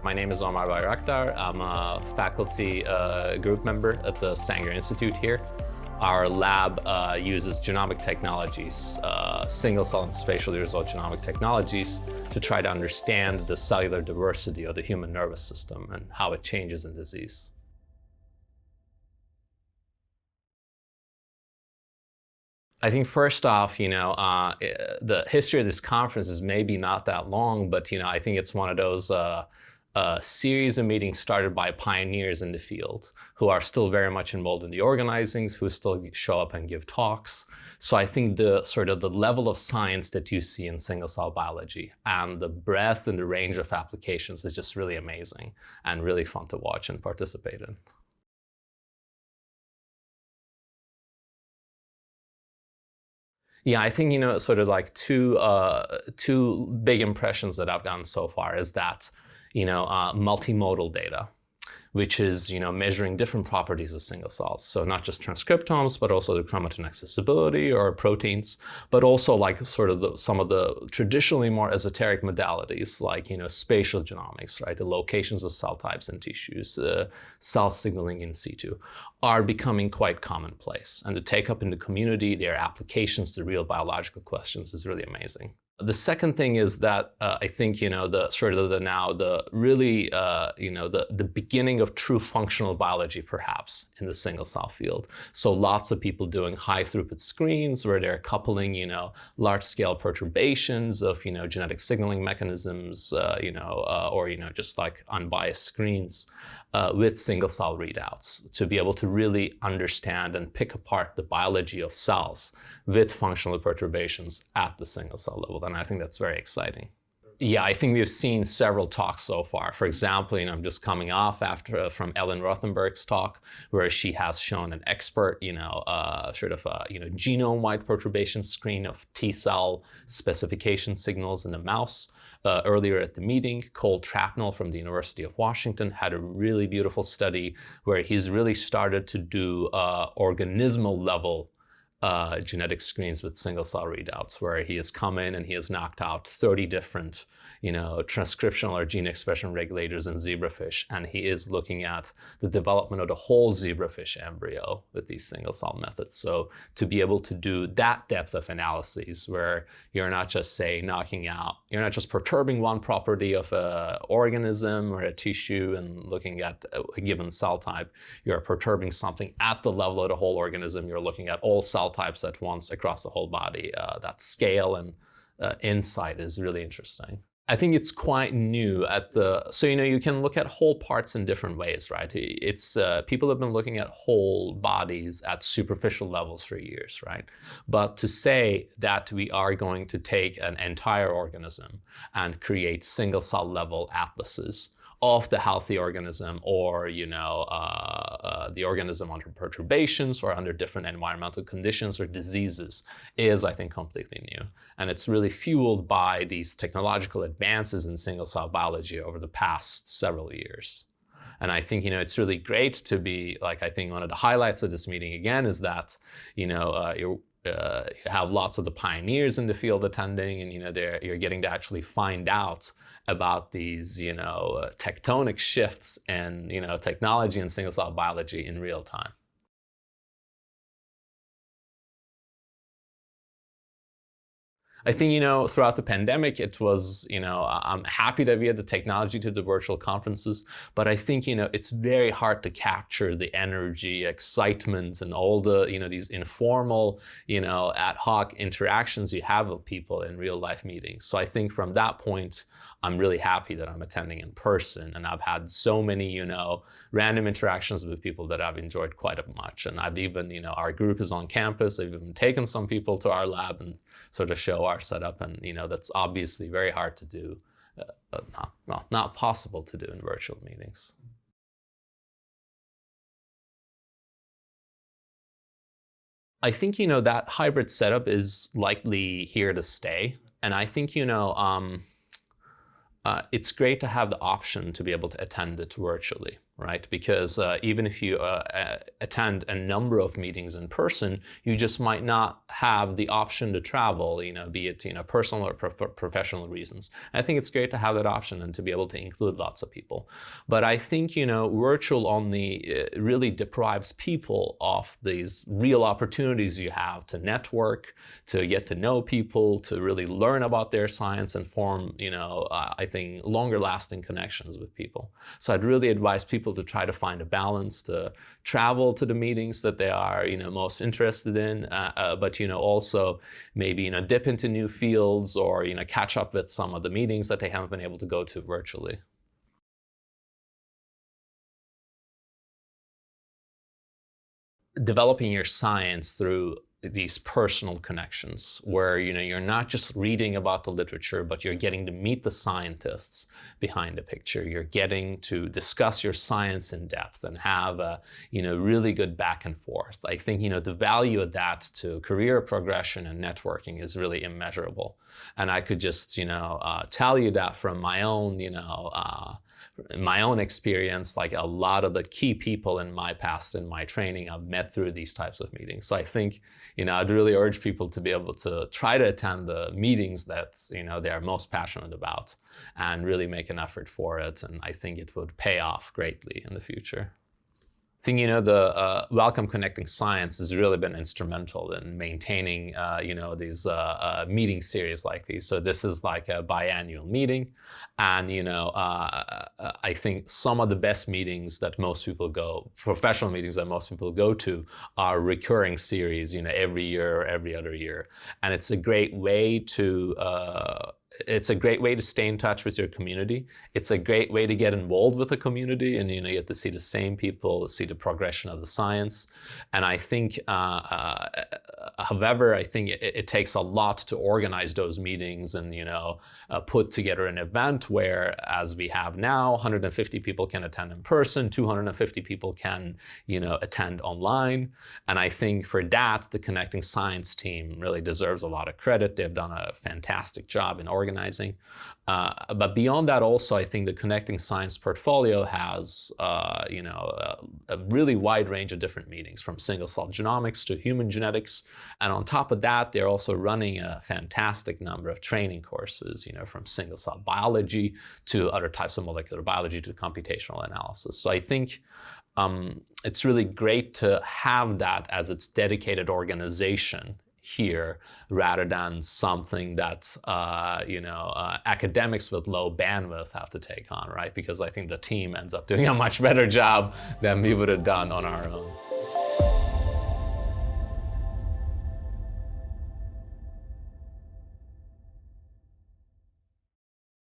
My name is Omer Bayraktar. I'm a faculty group member at the Sanger Institute here. Our lab uses genomic technologies, single-cell and spatially resolved genomic technologies, to try to understand the cellular diversity of the human nervous system and how it changes in disease. I think first off, the history of this conference is maybe not that long, but I think it's one of those series of meetings started by pioneers in the field who are still very much involved in the organizings, who still show up and give talks. So I think the level of science that you see in single-cell biology and the breadth and the range of applications is just really amazing and really fun to watch and participate in. Yeah, I think, sort of like two big impressions that I've gotten so far is that, multimodal data, which is, measuring different properties of single cells. So not just transcriptomes, but also the chromatin accessibility or proteins, but also like sort of some of the traditionally more esoteric modalities, like, spatial genomics, right? The locations of cell types and tissues, cell signaling in situ, are becoming quite commonplace. And the take up in the community, their applications to real biological questions is really amazing. The second thing is that I think the beginning of true functional biology perhaps in the single cell field. So lots of people doing high throughput screens where they're coupling large scale perturbations of genetic signaling mechanisms or just like unbiased screens with single cell readouts to be able to really understand and pick apart the biology of cells with functional perturbations at the single cell level. And I think that's very exciting. Yeah, I think we've seen several talks so far. For example, I'm just coming off from Ellen Rothenberg's talk, where she has shown an expert, genome-wide perturbation screen of T cell specification signals in the mouse. Earlier at the meeting, Cole Trapnell from the University of Washington had a really beautiful study where he's really started to do organismal level genetic screens with single cell readouts, where he has come in and he has knocked out 30 different transcriptional or gene expression regulators in zebrafish, and he is looking at the development of the whole zebrafish embryo with these single cell methods. So to be able to do that depth of analyses where you're not just you're not just perturbing one property of an organism or a tissue and looking at a given cell type, you're perturbing something at the level of the whole organism. You're looking at all cell types at once across the whole body. That scale and insight is really interesting. I think it's quite new so you can look at whole parts in different ways, right? It's people have been looking at whole bodies at superficial levels for years, right? But to say that we are going to take an entire organism and create single cell level atlases of the healthy organism or the organism under perturbations or under different environmental conditions or diseases is, I think, completely new. And it's really fueled by these technological advances in single cell biology over the past several years. And I think, it's really great to be, like, I think one of the highlights of this meeting again is that, you have lots of the pioneers in the field attending, and you're getting to actually find out about these tectonic shifts in technology and single cell biology in real time. I think, throughout the pandemic, it was, I'm happy that we had the technology to do virtual conferences, but I think, it's very hard to capture the energy, excitement, and all the, these informal, ad hoc interactions you have with people in real life meetings. So I think from that point, I'm really happy that I'm attending in person, and I've had so many, random interactions with people that I've enjoyed quite much. And I've even, our group is on campus. I've even taken some people to our lab and sort of show our setup, and that's obviously very hard to do, not possible to do in virtual meetings. I think that hybrid setup is likely here to stay, and I think it's great to have the option to be able to attend it virtually. right? Because even if you attend a number of meetings in person, you just might not have the option to travel, be it personal or professional reasons. I think it's great to have that option and to be able to include lots of people. But I think virtual only really deprives people of these real opportunities you have to network, to get to know people, to really learn about their science and form I think longer lasting connections with people. So I'd really advise people to try to find a balance, to travel to the meetings that they are most interested in, but also maybe dip into new fields or catch up with some of the meetings that they haven't been able to go to virtually. Developing your science through these personal connections where you're not just reading about the literature, but you're getting to meet the scientists behind the picture. You're getting to discuss your science in depth and have a really good back and forth. I think the value of that to career progression and networking is really immeasurable. And I could just tell you that from my own in my own experience, like a lot of the key people in my past, in my training, I've met through these types of meetings. So I think, I'd really urge people to be able to try to attend the meetings that, they are most passionate about and really make an effort for it. And I think it would pay off greatly in the future. I think, the Welcome Connecting Science has really been instrumental in maintaining, these meeting series like these. So this is like a biannual meeting. And, I think some of the best meetings that most people professional meetings that most people go to are recurring series, every year or every other year. And it's a great way to stay in touch with your community. It's a great way to get involved with the community, and you get to see the same people, see the progression of the science. And I think, however, I think it takes a lot to organize those meetings and put together an event where, as we have now, 150 people can attend in person, 250 people can attend online. And I think for that, the Connecting Science team really deserves a lot of credit. They've done a fantastic job in organizing. But beyond that also, I think the Connecting Science portfolio has a really wide range of different meetings, from single-cell genomics to human genetics. And on top of that, they're also running a fantastic number of training courses, from single-cell biology to other types of molecular biology to computational analysis. So I think it's really great to have that as its dedicated organization here, rather than something that academics with low bandwidth have to take on, right? Because I think the team ends up doing a much better job than we would have done on our own.